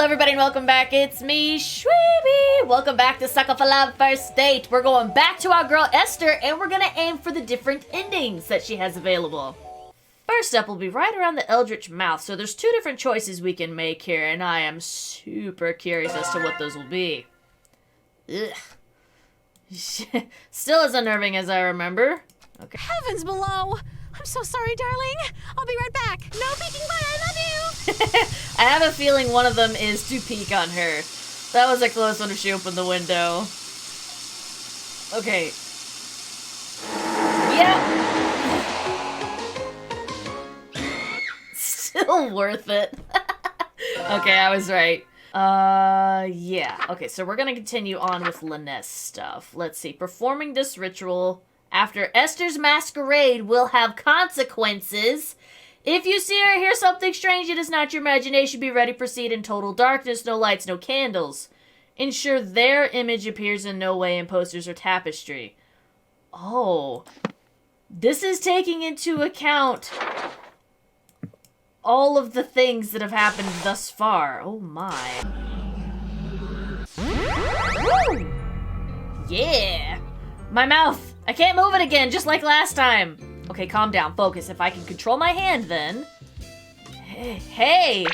everybody, and welcome back. It's me, Shweebe. Welcome back to Sucker for Love First Date. We're going back to our girl Esther, and we're gonna aim for the different endings that she has available. First up will be right around the Eldritch Mouth, so there's two different choices we can make here, and I am super curious as to what those will be. Ugh. Still as unnerving as I remember. Okay. Heavens below! I'm so sorry, darling. I'll be right back. No peeking, but I love you! I have a feeling one of them is to peek on her. That was a close one if she opened the window. Okay. Yeah. Still worth it. Okay, I was right. Yeah. Okay, so we're gonna continue on with Lynette's stuff. Let's see. Performing this ritual after Esther's masquerade will have consequences. If you see or hear something strange, it is not your imagination. Be ready, proceed in total darkness, no lights, no candles. Ensure their image appears in no way in posters or tapestry. Oh. This is taking into account all of the things that have happened thus far. Oh my. Woo! Yeah. My mouth. I can't move it again, just like last time. Okay, calm down. Focus. If I can control my hand, then... Hey!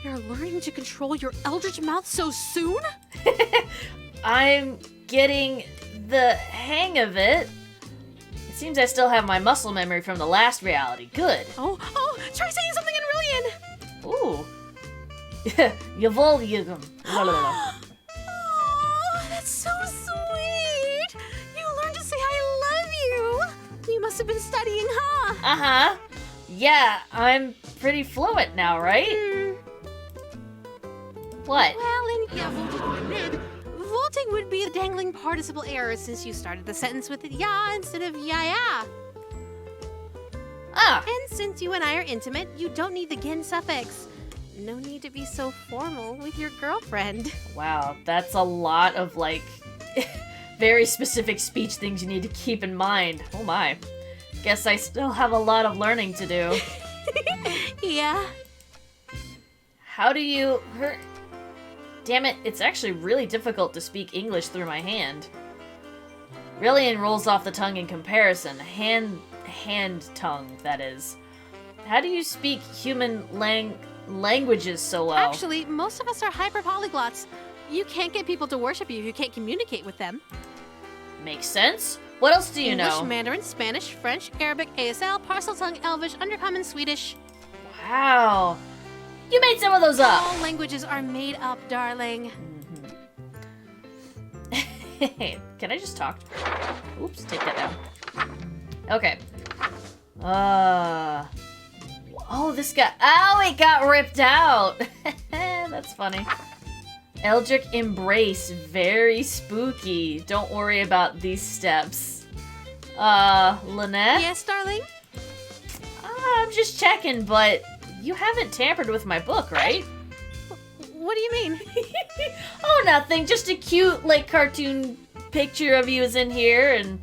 You're learning to control your eldritch mouth so soon? I'm getting the hang of it. It seems I still have my muscle memory from the last reality. Good. Oh, try saying something in Rillian! Ooh. Yavolum. Oh, that's so sweet! You learned to say I love you! You must have been studying, huh? Uh-huh. Yeah, I'm pretty fluent now, right? What? Well, vaulting would be a dangling participle error since you started the sentence with ya instead of ya. Ah. And since you and I are intimate, you don't need the gin suffix. No need to be so formal with your girlfriend. Wow, that's a lot of, like, very specific speech things you need to keep in mind. Oh my. Guess I still have a lot of learning to do. Yeah. How do you... Damn it, it's actually really difficult to speak English through my hand. Rillian rolls off the tongue in comparison. Hand-tongue, that is. How do you speak human languages so well? Actually, most of us are hyper-polyglots. You can't get people to worship you if you can't communicate with them. Makes sense. What else do you English, know? Mandarin, Spanish, French, Arabic, ASL, Parseltongue, Elvish, Undercommon, Swedish. Wow. You made some of those up. All languages are made up, darling. Can I just talk? Oops, take that down. Okay. Oh, this guy. Oh, it got ripped out. That's funny. Eldritch Embrace. Very spooky. Don't worry about these steps. Lynette? Yes, darling? I'm just checking, but you haven't tampered with my book, right? What do you mean? Oh, nothing. Just a cute, like, cartoon picture of you is in here, and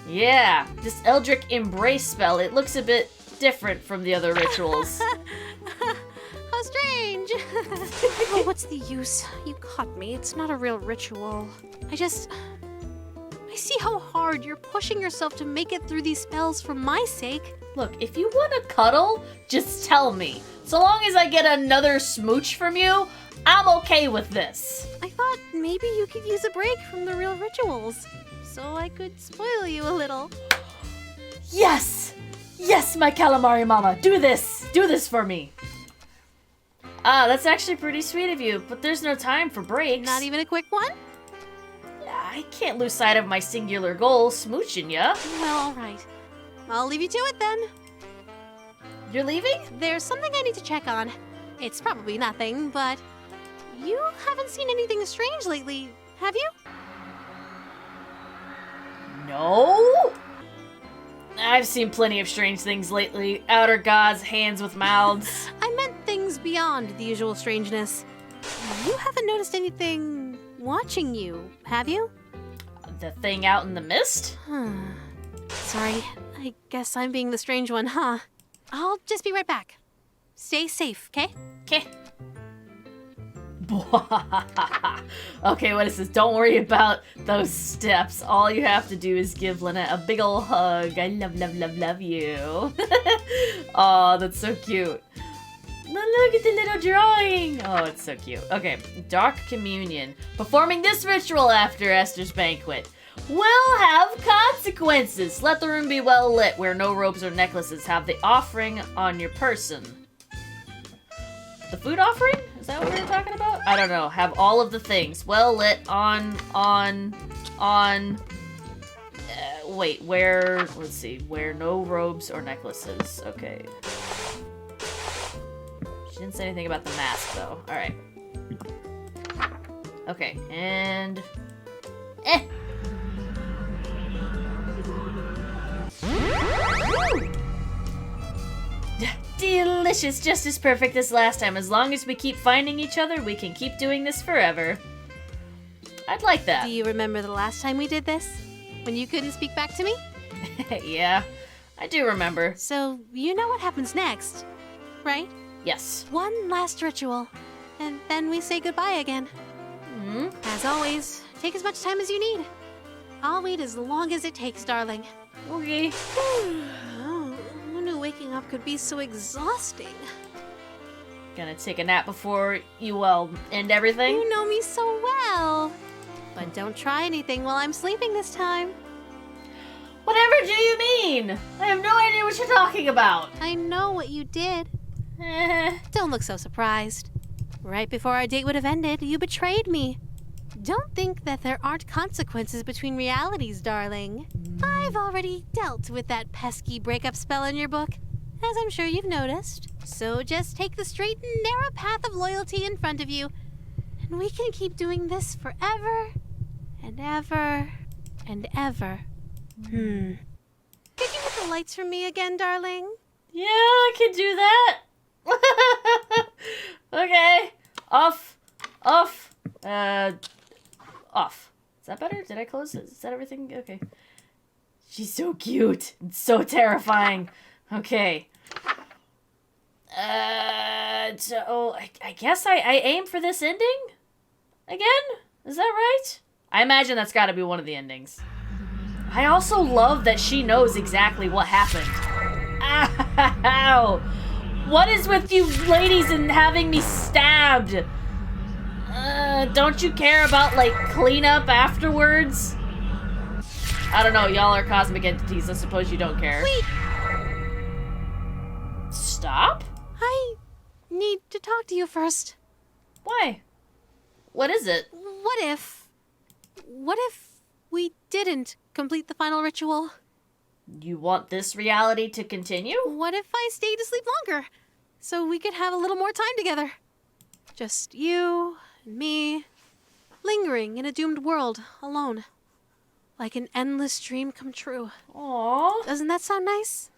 yeah, this Eldritch Embrace spell, it looks a bit different from the other rituals. How strange. Oh, what's the use? You caught me. It's not a real ritual. I see how hard you're pushing yourself to make it through these spells for my sake. Look, if you want to cuddle, just tell me. So long as I get another smooch from you, I'm okay with this. I thought maybe you could use a break from the real rituals, so I could spoil you a little. Yes! Yes, my calamari mama, do this! Do this for me! That's actually pretty sweet of you, but there's no time for breaks. Not even a quick one? I can't lose sight of my singular goal, smooching ya. Well, all right. I'll leave you to it then. You're leaving? There's something I need to check on. It's probably nothing, but you haven't seen anything strange lately, have you? No? I've seen plenty of strange things lately. Outer gods, hands with mouths. I meant things beyond the usual strangeness. You haven't noticed anything watching you, have you? The thing out in the mist? Sorry, I guess I'm being the strange one, huh? I'll just be right back. Stay safe, okay? Okay. Okay, what is this? Don't worry about those steps. All you have to do is give Lynette a big ol' hug. I love you. Oh, that's so cute. Look at the little drawing. Oh, it's so cute. Okay, Dark Communion. Performing this ritual after Esther's banquet will have consequences. Let the room be well lit. Wear no robes or necklaces. Have the offering on your person. The food offering? Is that what we were talking about? I don't know. Have all of the things. Well lit wait, let's see. Wear no robes or necklaces. Okay. She didn't say anything about the mask, though. Alright. Okay, and... Delicious, just as perfect as last time. As long as we keep finding each other, we can keep doing this forever. I'd like that. Do you remember the last time we did this? When you couldn't speak back to me? Yeah, I do remember. So, you know what happens next, right? Yes. One last ritual, and then we say goodbye again. Hmm? As always, take as much time as you need. I'll wait as long as it takes, darling. Okay. Who knew waking up could be so exhausting? Gonna take a nap before you, end everything? You know me so well. But don't try anything while I'm sleeping this time. Whatever do you mean? I have no idea what you're talking about. I know what you did. Don't look so surprised. Right before our date would have ended, you betrayed me. Don't think that there aren't consequences between realities, darling. I've already dealt with that pesky breakup spell in your book, as I'm sure you've noticed. So just take the straight and narrow path of loyalty in front of you, and we can keep doing this forever and ever and ever. Could you hit the lights for me again, darling? Yeah, I can do that. Okay. Off. Off. Is that better? Did I close it? Is that everything? Okay. She's so cute. It's so terrifying. Okay. So I guess I aim for this ending? Again? Is that right? I imagine that's gotta be one of the endings. I also love that she knows exactly what happened. Ow! What is with you ladies and having me stabbed? Don't you care about, like, cleanup afterwards? I don't know, y'all are cosmic entities, I suppose you don't care. Wait! Stop? I need to talk to you first. Why? What is it? What if we didn't complete the final ritual? You want this reality to continue? What if I stayed asleep longer, so we could have a little more time together? Just you and me, lingering in a doomed world, alone. Like an endless dream come true. Aww. Doesn't that sound nice?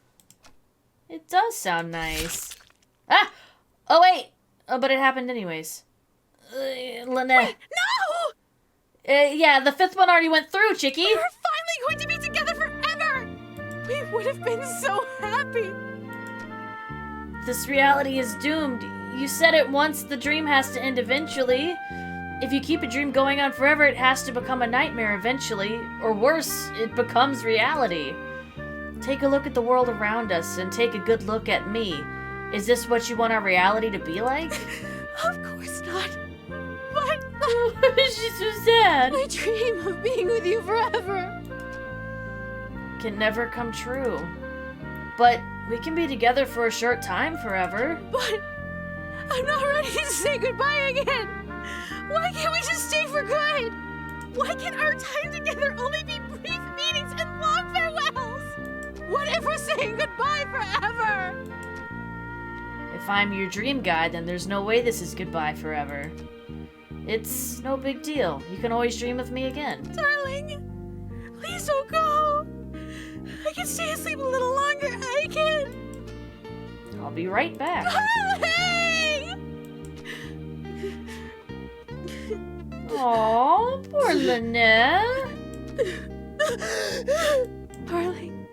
It does sound nice. Ah! Oh, wait! Oh, but it happened anyways. Lynette. Wait, no! Yeah, the fifth one already went through, Chickie. We were finally going to be together forever! We would have been so happy! This reality is doomed. You said it once, the dream has to end eventually. If you keep a dream going on forever, it has to become a nightmare eventually. Or worse, it becomes reality. Take a look at the world around us and take a good look at me. Is this what you want our reality to be like? Of course not. But She's so sad. my dream of being with you forever Can never come true. But we can be together for a short time forever. But I'm not ready to say goodbye again. Why can't we just stay for good? Why can our time together only be brief meetings and long farewells? What if we're saying goodbye forever? If I'm your dream guy, then there's no way this is goodbye forever. It's no big deal. You can always dream of me again. Darling, please don't go. I can stay asleep a little longer. I can. I'll be right back. Hey! Aw, poor Lynette. Darling,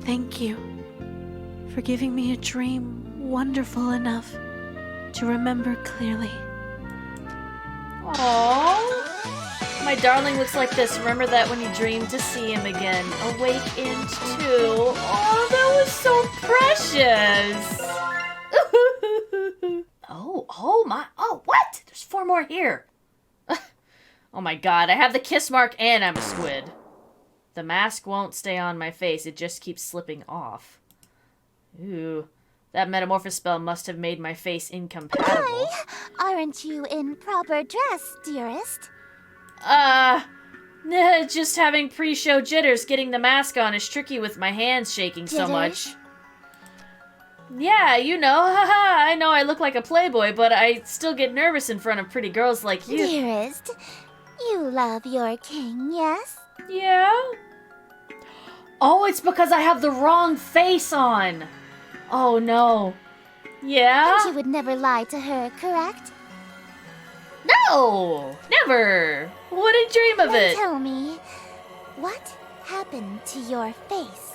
thank you for giving me a dream wonderful enough to remember clearly. Aww. My darling looks like this. Remember that when you dreamed to see him again. Awakened too. Oh, that was so precious. Oh my. Oh, what? There's 4 more here. Oh my god, I have the kiss mark and I'm a squid. The mask won't stay on my face. It just keeps slipping off. Ooh. That metamorphosis spell must have made my face incompatible. Hi! Aren't you in proper dress, dearest? Just having pre-show jitters. Getting the mask on is tricky with my hands shaking so much. Yeah, you know, haha, I know I look like a playboy, but I still get nervous in front of pretty girls like you. Dearest, you love your king, yes? Yeah? Oh, it's because I have the wrong face on. Oh, no. Yeah? And you would never lie to her, correct? No! Never! Wouldn't dream of Then it. tell me, what happened to your face?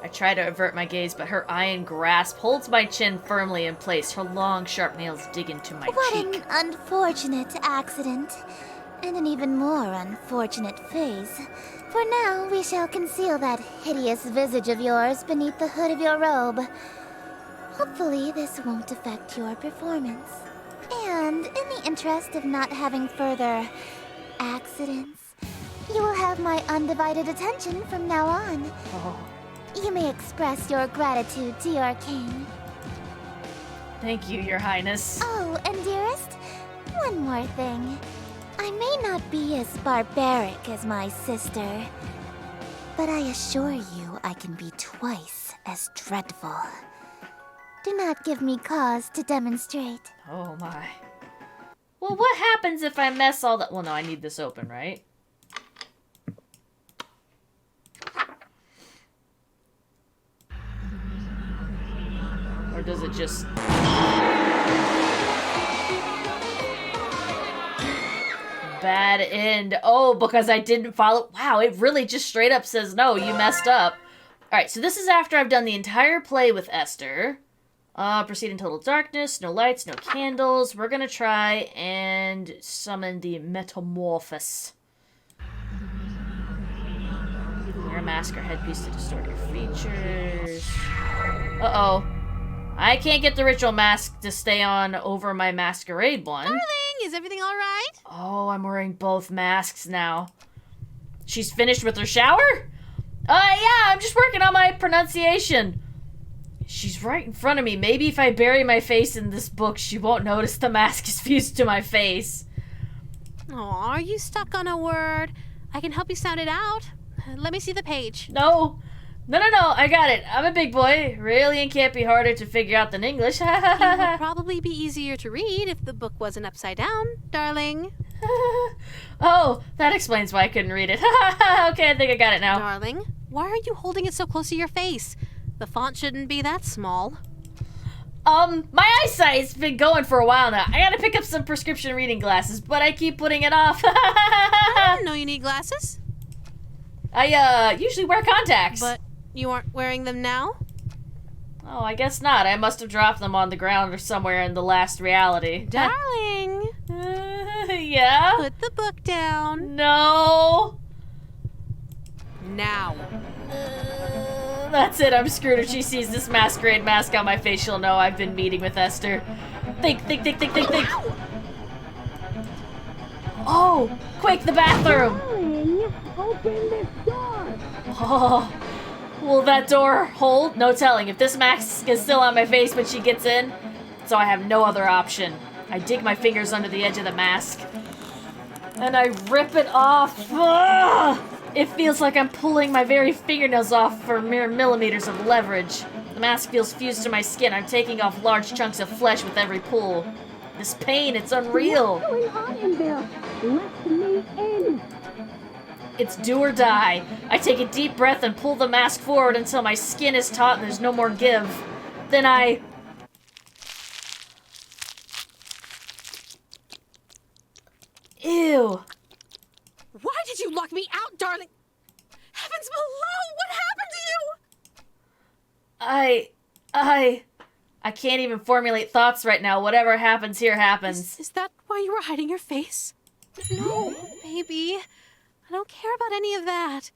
I try to avert my gaze, but her iron grasp holds my chin firmly in place. Her long, sharp nails dig into my What cheek. an unfortunate accident. And an even more unfortunate face. For now, we shall conceal that hideous visage of yours beneath the hood of your robe. Hopefully, this won't affect your performance. And in the interest of not having further accidents, you will have my undivided attention from now on. Oh, You may express your gratitude to your king. thank you, Your Highness. Oh, and dearest, one more thing. I may not be as barbaric as my sister, but I assure you I can be twice as dreadful. Do not give me cause to demonstrate. Oh, my. Well, what happens if I mess all that? Well, no, I need this open, right? Or does it just... Bad end. Oh, because I didn't follow... Wow, it really just straight up says, no, you messed up. Alright, so this is after I've done the entire play with Esther. Proceed in total darkness, no lights, no candles. We're gonna try and summon the Metamorphosis. Wear a mask or headpiece to distort your features. Uh-oh. I can't get the ritual mask to stay on over my masquerade one. Darling, is everything all right? Oh, I'm wearing both masks now. She's finished with her shower? Yeah, I'm just working on my pronunciation. She's right in front of me. Maybe if I bury my face in this book, she won't notice the mask is fused to my face. Oh, are you stuck on a word? I can help you sound it out. Let me see the page. No, I got it. I'm a big boy. Really, it can't be harder to figure out than English. It would probably be easier to read if the book wasn't upside down, darling. Oh, that explains why I couldn't read it. Okay, I think I got it now. Darling, why are you holding it so close to your face? The font shouldn't be that small. My eyesight's been going for a while now. I gotta pick up some prescription reading glasses, but I keep putting it off. I didn't know you need glasses. I, usually wear contacts. But you aren't wearing them now? Oh, I guess not. I must have dropped them on the ground or somewhere in the last reality. Darling, Yeah? put the book down. No. Now. That's it. I'm screwed. If she sees this masquerade mask on my face, she'll know I've been meeting with Esther. Think. Oh, quick, the bathroom. Open this door! Oh, will that door hold? No telling. If this mask is still on my face when she gets in, so I have no other option. I dig my fingers under the edge of the mask, and I rip it off. Ugh! It feels like I'm pulling my very fingernails off for mere millimeters of leverage. The mask feels fused to my skin. I'm taking off large chunks of flesh with every pull. This pain, it's unreal. What's going on in there? Let me in! It's do or die. I take a deep breath and pull the mask forward until my skin is taut and there's no more give. Then I... Ew. Why did you lock me out, darling? Heavens below, what happened to you? I can't even formulate thoughts right now. Whatever happens here happens. Is that what why you were hiding your face? No, baby. I don't care about any of that.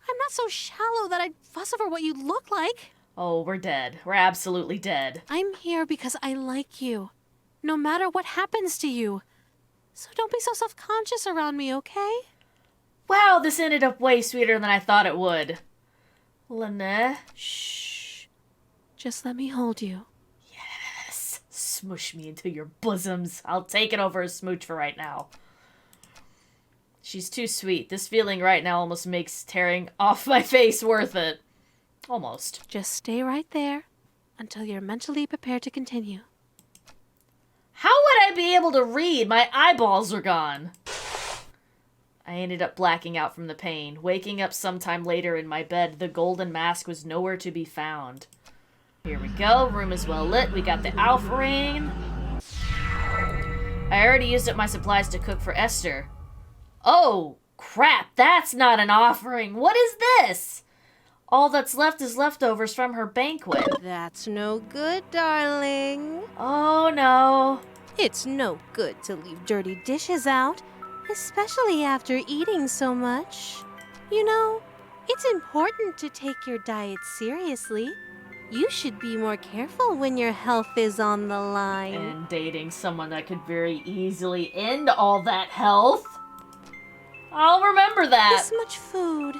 I'm not so shallow that I'd fuss over what you look like. Oh, we're dead. We're absolutely dead. I'm here because I like you, no matter what happens to you. So don't be so self-conscious around me, okay? Wow, this ended up way sweeter than I thought it would. Lynette. Shh. Just let me hold you. Yes. Smush me into your bosoms. I'll take it over a smooch for right now. She's too sweet. This feeling right now almost makes tearing off my face worth it. Almost. Just stay right there until you're mentally prepared to continue. How would I be able to read? My eyeballs are gone. I ended up blacking out from the pain. Waking up sometime later in my bed, the golden mask was nowhere to be found. Here we go. Room is well lit. We got the Alpha Rain. I already used up my supplies to cook for Esther. Oh, crap. That's not an offering. What is this? All that's left is leftovers from her banquet. That's no good, darling. Oh, no. It's no good to leave dirty dishes out, especially after eating so much. You know, it's important to take your diet seriously. You should be more careful when your health is on the line. And dating someone that could very easily end all that health. I'll remember that. This much food.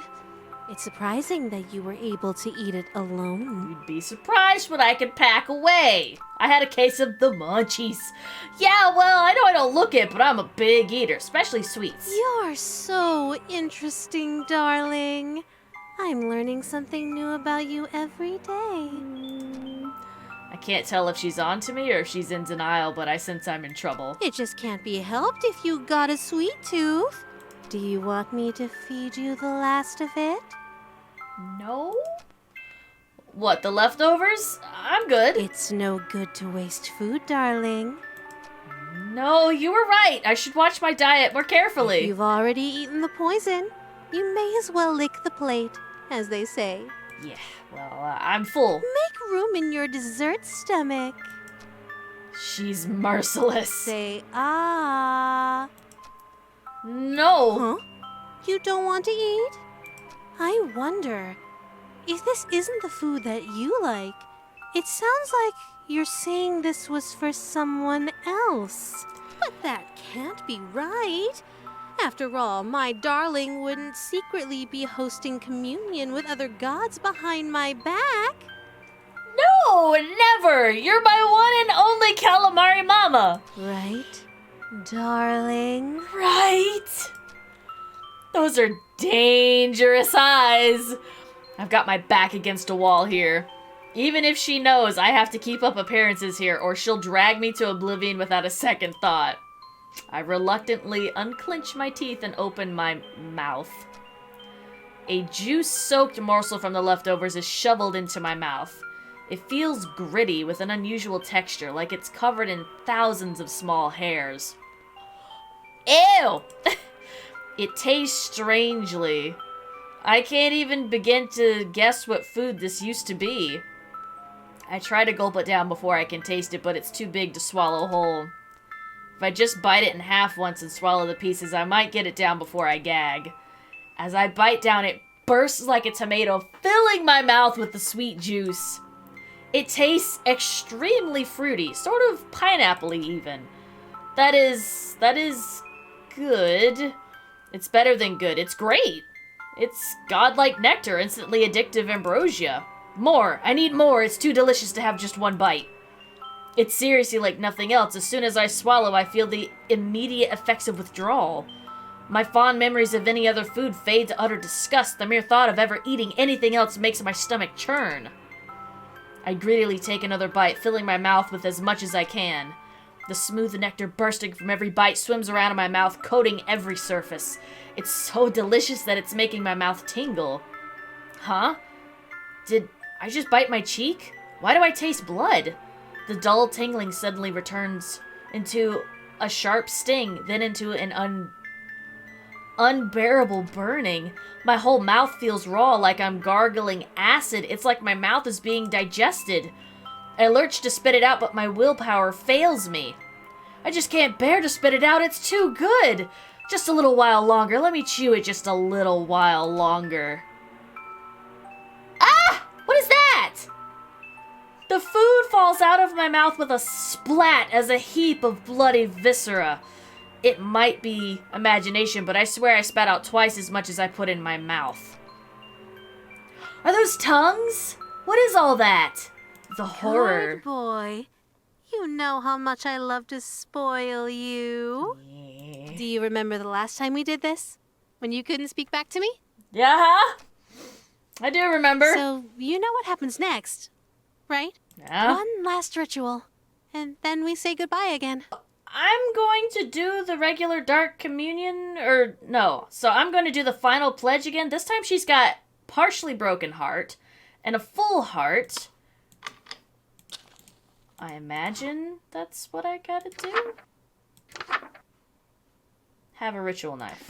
It's surprising that you were able to eat it alone. You'd be surprised what I could pack away. I had a case of the munchies. Yeah, well, I know I don't look it, but I'm a big eater, especially sweets. You're so interesting, darling. I'm learning something new about you every day. I can't tell if she's on to me or if she's in denial, but I sense I'm in trouble. It just can't be helped if you got a sweet tooth. Do you want me to feed you the last of it? No? What, the leftovers? I'm good. It's no good to waste food, darling. No, you were right. I should watch my diet more If carefully. you've already eaten the poison, you may as well lick the plate, as they say. Yeah, well, I'm full. Make room in your dessert stomach. She's merciless. Say, ah. No. Huh? You don't want to eat? I wonder if this isn't the food that you like. It sounds like you're saying this was for someone else. But that can't be right. After all, my darling wouldn't secretly be hosting communion with other gods behind my back. No, never. You're my one and only calamari mama. Right, darling? Right? Those are dangerous eyes. I've got my back against a wall here. Even if she knows I have to keep up appearances here or she'll drag me to oblivion without a second thought. I reluctantly unclench my teeth and open my mouth. A juice-soaked morsel from the leftovers is shoveled into my mouth. It feels gritty with an unusual texture, like it's covered in thousands of small hairs. Ew! It tastes strangely. I can't even begin to guess what food this used to be. I try to gulp it down before I can taste it, but it's too big to swallow whole. If I just bite it in half once and swallow the pieces, I might get it down before I gag. As I bite down, it bursts like a tomato, filling my mouth with the sweet juice. It tastes extremely fruity, sort of pineapple-y even. That is good. It's better than good. It's great. It's godlike nectar, instantly addictive ambrosia. More. I need more. It's too delicious to have just one bite. It's seriously like nothing else. As soon as I swallow, I feel the immediate effects of withdrawal. My fond memories of any other food fade to utter disgust. The mere thought of ever eating anything else makes my stomach churn. I greedily take another bite, filling my mouth with as much as I can. The smooth nectar bursting from every bite swims around in my mouth, coating every surface. It's so delicious that it's making my mouth tingle. Huh? Did I just bite my cheek? Why do I taste blood? The dull tingling suddenly returns into a sharp sting, then into an unbearable burning. My whole mouth feels raw, like I'm gargling acid. It's like my mouth is being digested. I lurch to spit it out, but my willpower fails me. I just can't bear to spit it out. It's too good. Just a little while longer. Let me chew it just a little while longer. Ah! What is that? The food falls out of my mouth with a splat as a heap of bloody viscera. It might be imagination, but I swear I spat out twice as much as I put in my mouth. Are those tongues? What is all that? The horror. Good boy. You know how much I love to spoil you. Yeah. Do you remember the last time we did this? When you couldn't speak back to me? Yeah, I do remember. So, you know what happens next, right? Yeah. One last ritual, and then we say goodbye again. I'm going to do the regular Dark Communion, or no. So I'm going to do the final pledge again. This time she's got partially broken heart and a full heart. I imagine that's what I gotta do. Have a ritual knife.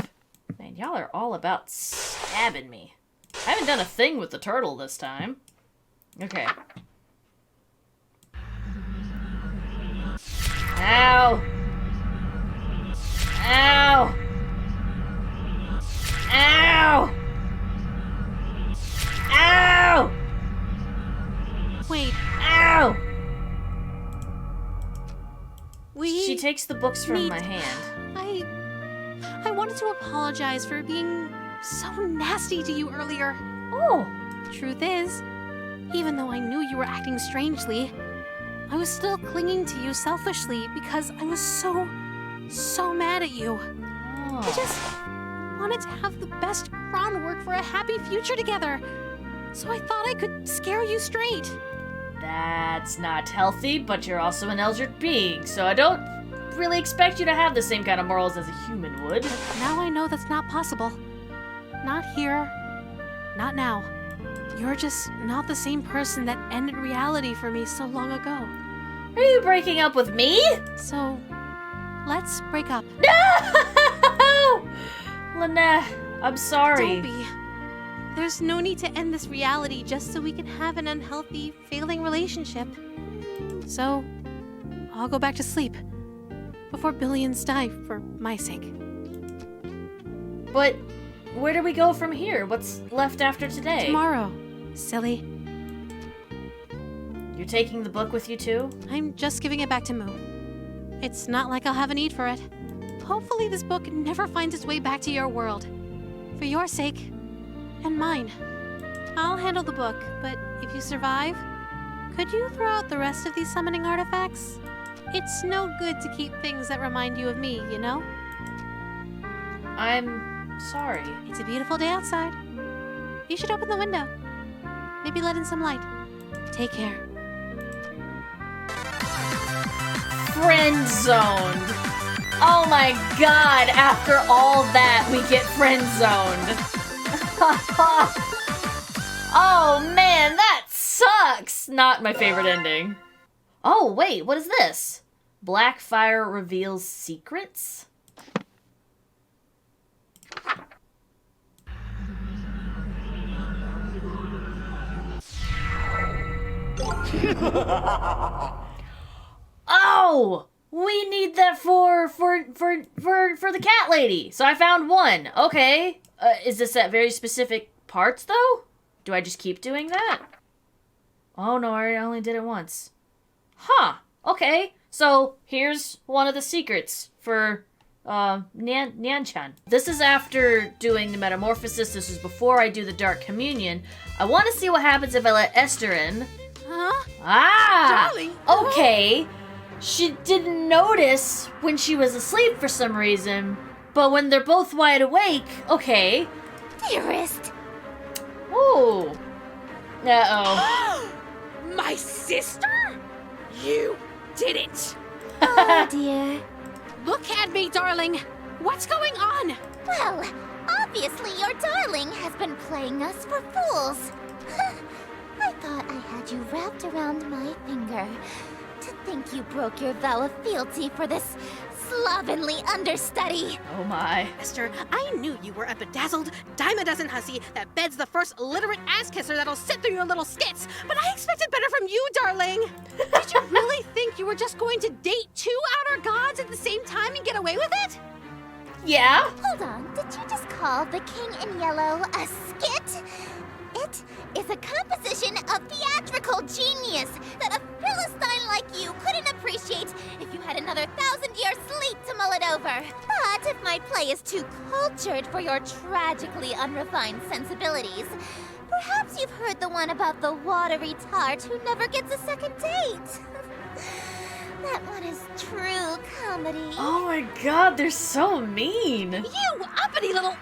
Man, y'all are all about stabbing me. I haven't done a thing with the turtle this time. Okay. Ow! Ow! Ow! Ow! Wait, Ow! we... She takes the books from need- my hand. I wanted to apologize for being so nasty to you earlier. Oh! Truth is, even though I knew you were acting strangely, I was still clinging to you selfishly because I was so mad at you. I just wanted to have the best groundwork for a happy future together. So I thought I could scare you straight. That's not healthy, but you're also an eldritch being, so I don't really expect you to have the same kind of morals as a human would. Now I know that's not possible. Not here. Not now. You're just not the same person that ended reality for me so long ago. Are you breaking up with me? So, let's break up. No! Lynette, I'm sorry. Don't be. There's no need to end this reality just so we can have an unhealthy, failing relationship. So, I'll go back to sleep before billions die for my sake. But where do we go from here? What's left after today? Tomorrow, silly. You're taking the book with you too? I'm just giving it back to Moo. It's not like I'll have a need for it. Hopefully this book never finds its way back to your world. For your sake, and mine. I'll handle the book, but if you survive, could you throw out the rest of these summoning artifacts? It's no good to keep things that remind you of me, you know? I'm sorry. It's a beautiful day outside. You should open the window. Maybe let in some light. Take care. Friend zoned. Oh my god, after all that, we get friend zoned. Oh man, that sucks! Not my favorite ending. Oh, wait, what is this? Blackfire reveals secrets? Oh! We need that for the cat lady. So I found one. Okay. Is this at very specific parts, though? Do I just keep doing that? Oh, no, I only did it once. Huh. Okay. So here's one of the secrets for Nyan-chan. This is after doing the metamorphosis. This is before I do the Dark Communion. I want to see what happens if I let Esther in. Huh? Ah! Darling. Okay. She didn't notice when she was asleep for some reason, but when they're both wide awake, okay. Dearest. Ooh. Uh-oh. My sister? You did it! Oh dear. Look at me, darling. What's going on? Well, obviously your darling has been playing us for fools. I thought I had you wrapped around my finger. To think you broke your vow of fealty for this slovenly understudy. Oh my. Esther, I knew you were a bedazzled, dime-a-dozen hussy that beds the first illiterate ass-kisser that'll sit through your little skits, but I expected better from you, darling. Did you really think you were just going to date 2 outer gods at the same time and get away with it? Yeah? Hold on, did you just call the King in Yellow a skit? It is a composition of theatrical genius that a Philistine like you couldn't appreciate if you had another 1,000-year sleep to mull it over. But if my play is too cultured for your tragically unrefined sensibilities, perhaps you've heard the one about the watery tart who never gets a second date. That one is true comedy. Oh my god, they're so mean. You uppity little...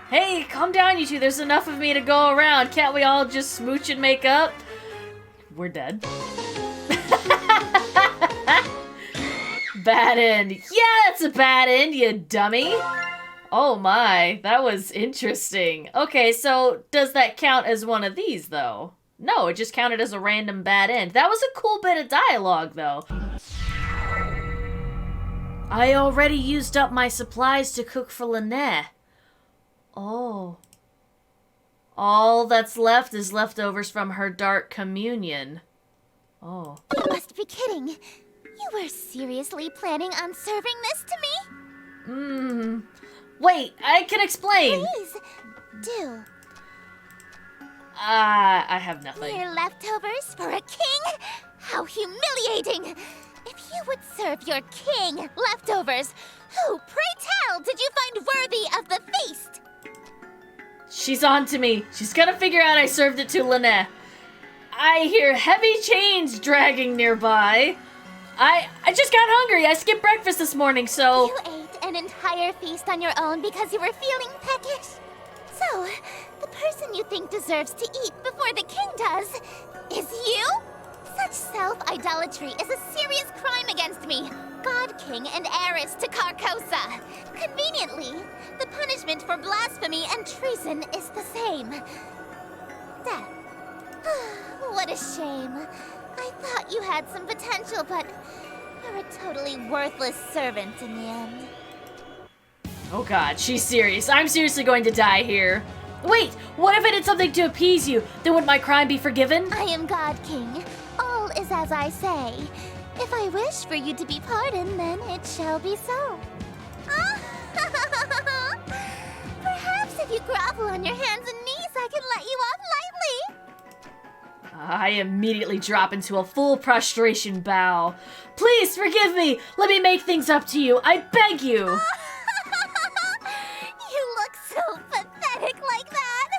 Hey, calm down, you two. There's enough of me to go around. Can't we all just smooch and make up? We're dead. Bad end. Yeah, it's a bad end, you dummy. Oh my, that was interesting. Okay, so does that count as one of these, though? No, it just counted as a random bad end. That was a cool bit of dialogue, though. I already used up my supplies to cook for Lynette. Oh. All that's left is leftovers from her dark communion. Oh. You must be kidding. You were seriously planning on serving this to me? Wait, I can explain. Please, do. I have nothing. Mere leftovers for a king? How humiliating! If you would serve your king leftovers, who, pray tell, did you find worthy of the feast? She's on to me. She's gonna figure out I served it to Lynette. I hear heavy chains dragging nearby. I just got hungry. I skipped breakfast this morning, so... You ate an entire feast on your own because you were feeling peckish? So, the person you think deserves to eat before the king does is you? Such self-idolatry is a serious crime against me, God King and heiress to Carcosa. Conveniently, the punishment for blasphemy and treason is the same. Death. What a shame. I thought you had some potential, but you're a totally worthless servant in the end. Oh god, she's serious. I'm seriously going to die here. Wait, what if I did something to appease you? Then would my crime be forgiven? I am God King. All is as I say. If I wish for you to be pardoned, then it shall be so. Perhaps if you grovel on your hands and knees, I can let you off lightly. I immediately drop into a full prostration bow. Please forgive me. Let me make things up to you. I beg you. You look so pathetic like that.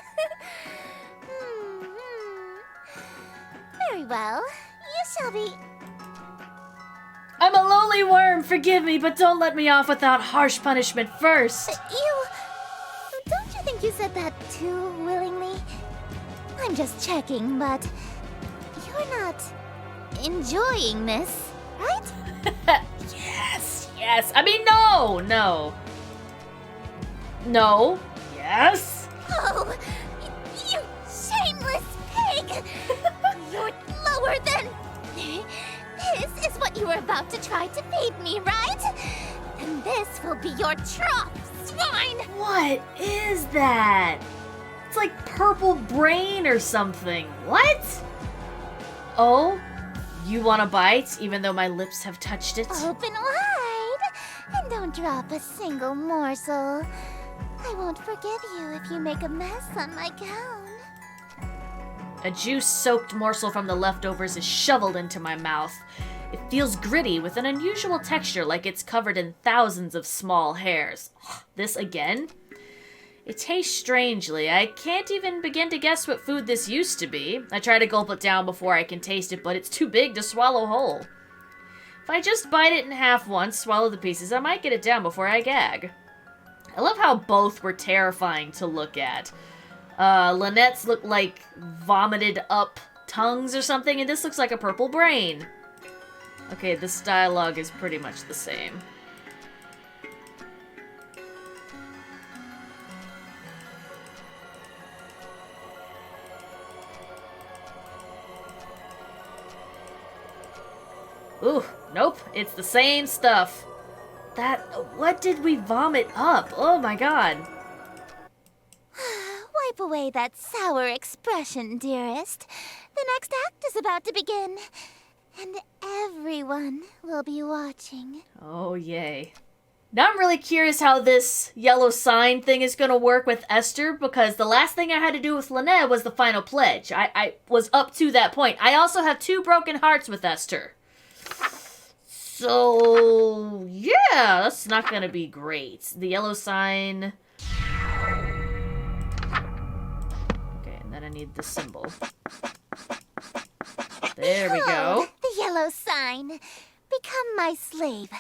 Very well. You shall be... I'm a lowly worm. Forgive me, but don't let me off without harsh punishment first. You... Don't you think you said that too willingly? I'm just checking, but... You're not... enjoying this, right? Yes. I mean, no. No. Yes. Oh, you shameless pig! You're lower than... This is what you were about to try to feed me, right? And this will be your trough, swine! What is that? It's like purple brain or something. What? Oh, you want a bite, even though my lips have touched it? Open wide, and don't drop a single morsel. I won't forgive you if you make a mess on my gown. A juice-soaked morsel from the leftovers is shoveled into my mouth. It feels gritty with an unusual texture, like it's covered in thousands of small hairs. This again? It tastes strangely. I can't even begin to guess what food this used to be. I try to gulp it down before I can taste it, but it's too big to swallow whole. If I just bite it in half once, swallow the pieces, I might get it down before I gag. I love how both were terrifying to look at. Lynette's look like vomited up tongues or something, and this looks like a purple brain. Okay, this dialogue is pretty much the same. Ooh, nope, it's the same stuff. What did we vomit up? Oh my god. Wipe away that sour expression, dearest. The next act is about to begin. And everyone will be watching. Oh, yay. Now I'm really curious how this yellow sign thing is going to work with Esther, because the last thing I had to do with Lynette was the final pledge. I was up to that point. I also have 2 broken hearts with Esther. So, yeah, that's not going to be great. The yellow sign. Okay, and then I need the symbol. There we go. Behold, the yellow sign. Become my slave,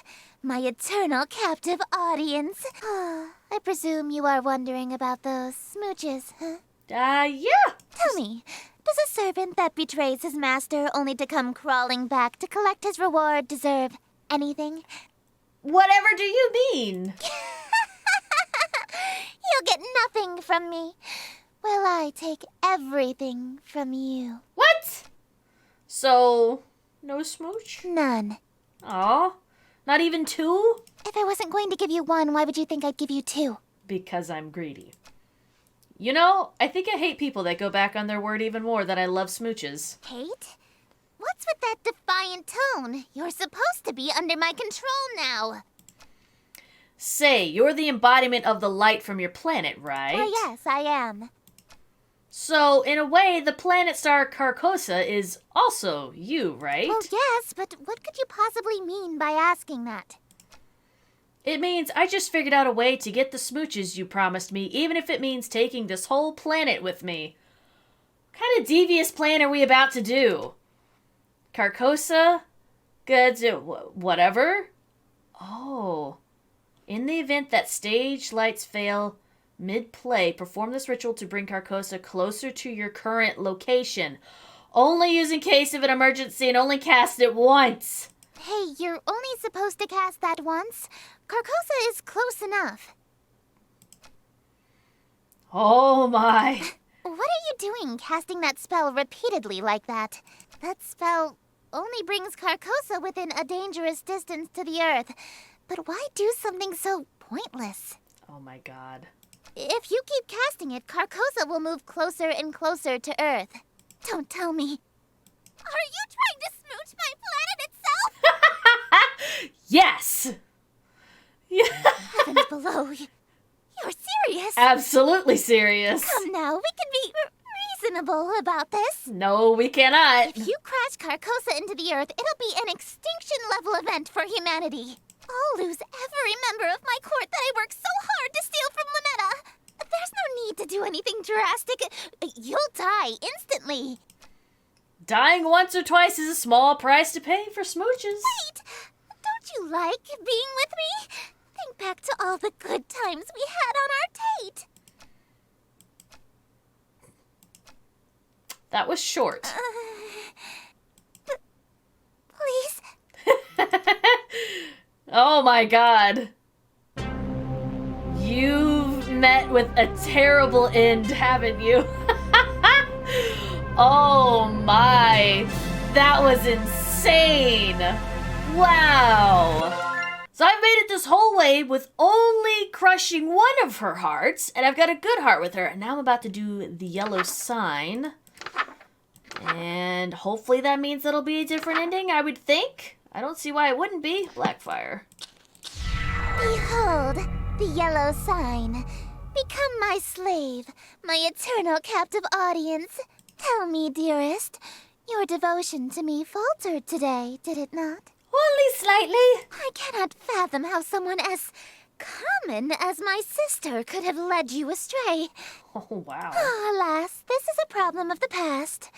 my eternal captive audience. I presume you are wondering about those smooches, huh? Yeah. Tell me, does a servant that betrays his master only to come crawling back to collect his reward deserve anything? Whatever do you mean? You'll get nothing from me, while I take everything from you. What? So, no smooch? None. Aw, not even 2? If I wasn't going to give you 1, why would you think I'd give you 2? Because I'm greedy. You know, I think I hate people that go back on their word even more than I love smooches. Hate? What's with that defiant tone? You're supposed to be under my control now. Say, you're the embodiment of the light from your planet, right? Why, yes, I am. So, in a way, the planet star Carcosa is also you, right? Well, yes, but what could you possibly mean by asking that? It means I just figured out a way to get the smooches you promised me, even if it means taking this whole planet with me. What kind of devious plan are we about to do? Carcosa? Goods, whatever? Oh. In the event that stage lights fail mid-play, perform this ritual to bring Carcosa closer to your current location. Only use in case of an emergency and only cast it once. Hey, you're only supposed to cast that once. Carcosa is close enough. Oh my. What are you doing, casting that spell repeatedly like that? That spell only brings Carcosa within a dangerous distance to the Earth. But why do something so pointless? Oh my god. If you keep casting it, Carcosa will move closer and closer to Earth. Don't tell me. Are you trying to smooch my planet itself? Yes! Yeah. Heavens below. You're serious? Absolutely serious. Come now, we can be reasonable about this. No, we cannot. If you crash Carcosa into the Earth, it'll be an extinction-level event for humanity. I'll lose every member of my court that I worked so hard to steal from Lynetta. There's no need to do anything drastic. You'll die instantly. Dying once or twice is a small price to pay for smooches. Wait! Don't you like being with me? Think back to all the good times we had on our date. That was short. Please? Oh my god. You've met with a terrible end, haven't you? Oh my. That was insane. Wow. So I've made it this whole way with only crushing one of her hearts, and I've got a good heart with her. And now I'm about to do the yellow sign. And hopefully that means it'll be a different ending, I would think. I don't see why it wouldn't be. Blackfire. Behold, the yellow sign. Become my slave, my eternal captive audience. Tell me, dearest, your devotion to me faltered today, did it not? Only slightly. I cannot fathom how someone as common as my sister could have led you astray. Oh, wow. Alas, this is a problem of the past,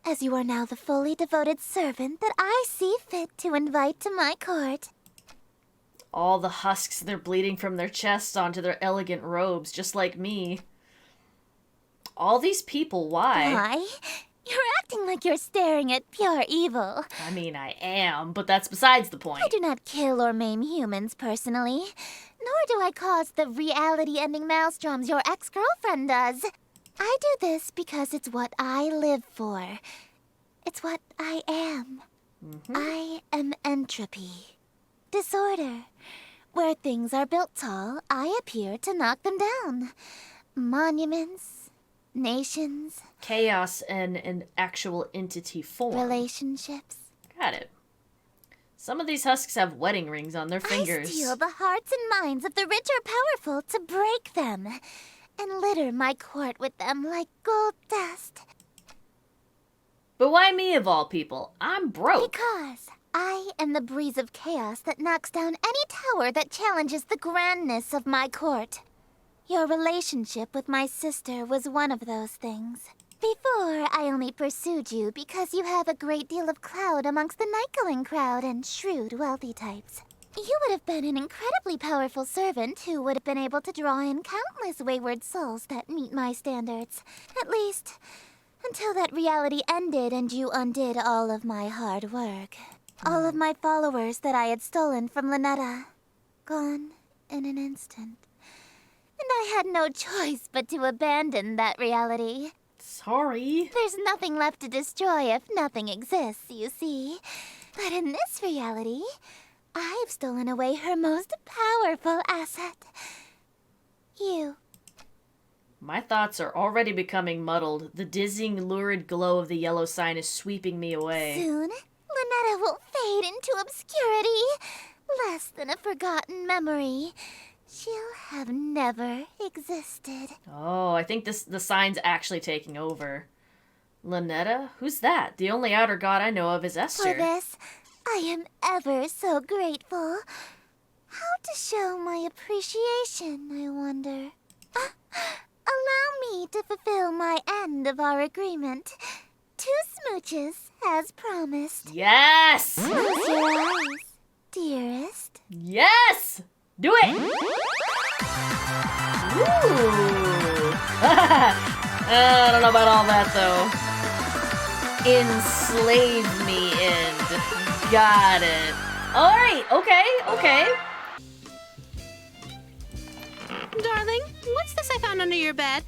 as you are now the fully devoted servant that I see fit to invite to my court. All the husks they're bleeding from their chests onto their elegant robes, just like me. All these people, why? Why? You're acting like you're staring at pure evil. I mean, I am, but that's besides the point. I do not kill or maim humans personally, nor do I cause the reality-ending maelstroms your ex-girlfriend does. I do this because it's what I live for. It's what I am. I am entropy. Disorder. Where things are built tall, I appear to knock them down. Monuments, nations, Chaos and an actual entity form. relationships. Got it. Some of these husks have wedding rings on their fingers. I steal the hearts and minds of the rich or powerful to break them, and litter my court with them like gold dust. But why me of all people? I'm broke. Because I am the breeze of chaos that knocks down any tower that challenges the grandness of my court. Your relationship with my sister was one of those things. Before, I only pursued you because you have a great deal of clout amongst the night-going crowd and shrewd, wealthy types. You would have been an incredibly powerful servant who would have been able to draw in countless wayward souls that meet my standards. At least, until that reality ended and you undid all of my hard work. All of my followers that I had stolen from Lynetta. Gone in an instant. And I had no choice but to abandon that reality. Sorry. There's nothing left to destroy if nothing exists, you see. But in this reality, I've stolen away her most powerful asset. You. My thoughts are already becoming muddled. The dizzying, lurid glow of the yellow sign is sweeping me away. Soon, Lynetta will fade into obscurity. Less than a forgotten memory. She'll have never existed. Oh, I think the sign's actually taking over. Lynetta? Who's that? The only outer god I know of is Esther. For this, I am ever so grateful. How to show my appreciation, I wonder. Allow me to fulfill my end of our agreement. 2 smooches, as promised. Yes! Close your eyes, dearest. Yes! Do it! Ooh. I don't know about all that, though. Enslave Me End. Got it. Alright, okay. Darling, what's this I found under your bed?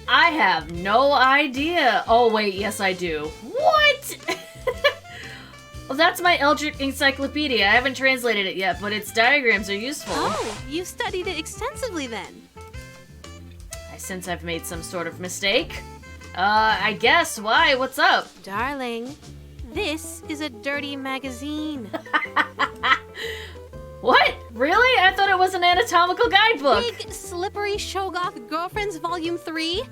I have no idea. Oh, wait, yes, I do. What? Well, that's my Eldritch Encyclopedia. I haven't translated it yet, but its diagrams are useful. Oh, you've studied it extensively then. I sense I've made some sort of mistake. I guess. Why? What's up? Darling, this is a dirty magazine. What? Really? I thought it was an anatomical guidebook. Big, slippery Shogoth Girlfriends Volume 3?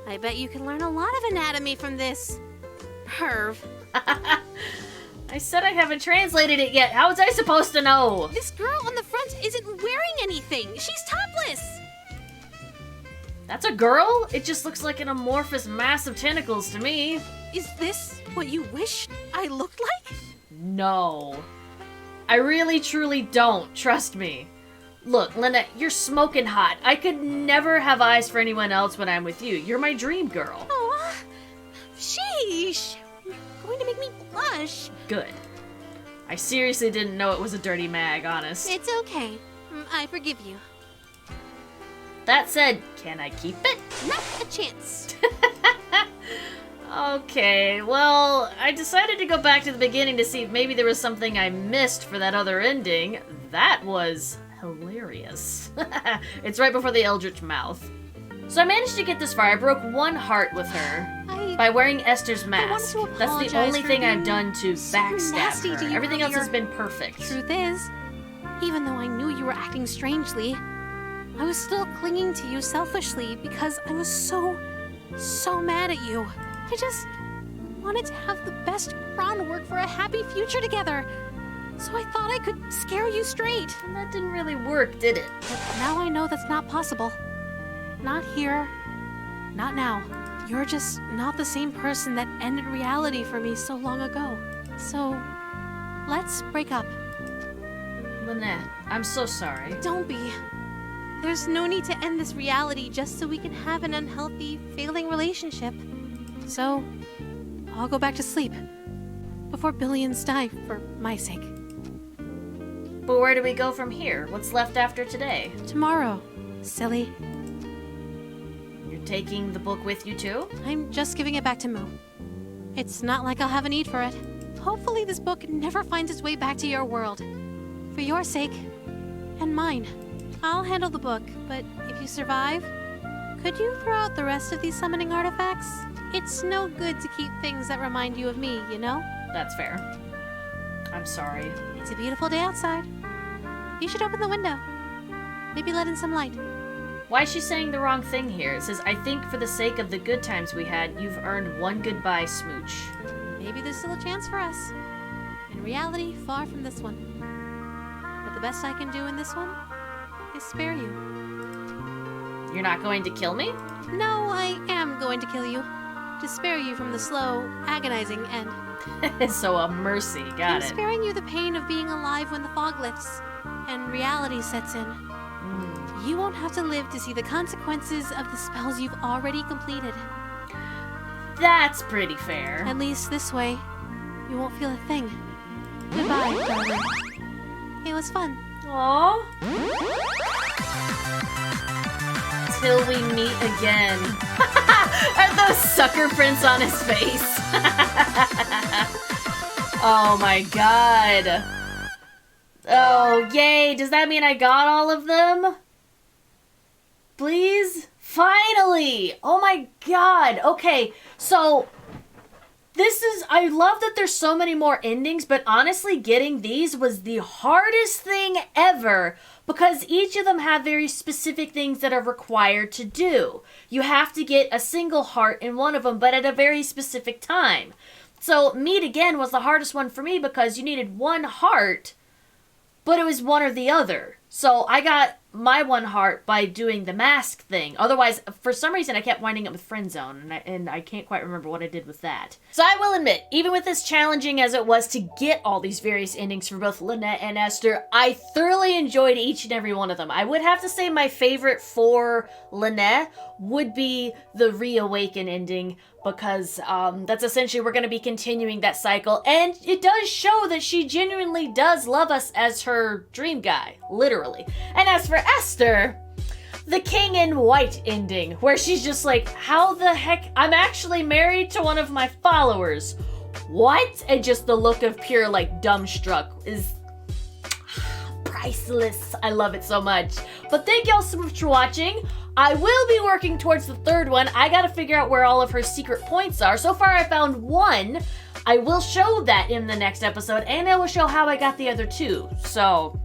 I bet you can learn a lot of anatomy from this. Perv. I said I haven't translated it yet. How was I supposed to know? This girl on the front isn't wearing anything. She's topless. That's a girl? It just looks like an amorphous mass of tentacles to me. Is this what you wish I looked like? No. I really, truly don't. Trust me. Look, Lynette, you're smoking hot. I could never have eyes for anyone else when I'm with you. You're my dream girl. Oh, sheesh. You're going to make me blush. Good. I seriously didn't know it was a dirty mag, honest. It's okay. I forgive you. That said, can I keep it? Not a chance. Okay, well, I decided to go back to the beginning to see if maybe there was something I missed for that other ending. That was hilarious. It's right before the Eldritch Mouth. So I managed to get this far. I broke 1 heart with her by wearing Esther's mask. wanted to That's the apologize only for thing I've being done to so backstab nasty to her. you Everything else has earlier. been perfect. Truth is, even though I knew you were acting strangely, I was still clinging to you selfishly because I was so mad at you. I just wanted to have the best groundwork for a happy future together. So I thought I could scare you straight. And that didn't really work, did it? But now I know that's not possible. Not here. Not now. You're just not the same person that ended reality for me so long ago. So, let's break up. Lynette, I'm so sorry. Don't be. There's no need to end this reality just so we can have an unhealthy, failing relationship. So, I'll go back to sleep. Before billions die, for my sake. But where do we go from here? What's left after today? Tomorrow, silly. You're taking the book with you too? I'm just giving it back to Moo. It's not like I'll have a need for it. Hopefully this book never finds its way back to your world. For your sake, and mine. I'll handle the book, but if you survive, could you throw out the rest of these summoning artifacts? It's no good to keep things that remind you of me, you know? That's fair. I'm sorry. It's a beautiful day outside. You should open the window. Maybe let in some light. Why is she saying the wrong thing here? It says, I think for the sake of the good times we had, you've earned one goodbye smooch. Maybe there's still a chance for us. In reality, far from this one. But the best I can do in this one is spare you. You're not going to kill me? No, I am going to kill you. To spare you from the slow, agonizing end. So a mercy, got I'm it. sparing you the pain of being alive when the fog lifts and reality sets in. You won't have to live to see the consequences of the spells you've already completed. That's pretty fair. At least this way, you won't feel a thing. Goodbye, darling. It was fun. Aww. Till we meet again. Are those sucker prints on his face? Oh my god. Oh, yay. Does that mean I got all of them? Please? Finally! Oh my god. Okay, so I love that there's so many more endings, but honestly, getting these was the hardest thing ever because each of them have very specific things that are required to do. You have to get a single heart in one of them, but at a very specific time. So, Meet Again was the hardest one for me because you needed one heart, but it was one or the other. So I got my one heart by doing the mask thing. Otherwise, for some reason, I kept winding up with Friend Zone, and I can't quite remember what I did with that. So I will admit, even with as challenging as it was to get all these various endings for both Lynette and Esther, I thoroughly enjoyed each and every one of them. I would have to say my favorite for Lynette would be the Reawaken ending, because that's essentially, we're going to be continuing that cycle, and it does show that she genuinely does love us as her dream guy, literally. And as for Esther, the King in White ending, where she's just like, how the heck, I'm actually married to one of my followers. What? And just the look of pure, like, dumbstruck is priceless. I love it so much. But thank y'all so much for watching. I will be working towards the third one. I gotta figure out where all of her secret points are. So far I found one. I will show that in the next episode, and I will show how I got the other two. So,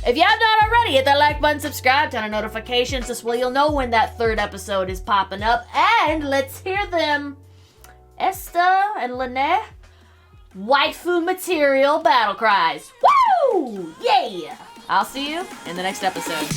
if you have not already, hit that like button, subscribe, turn on notifications. This way you'll know when that third episode is popping up. And let's hear them. Esther and Lynette, waifu material battle cries. Woo! Yeah! I'll see you in the next episode.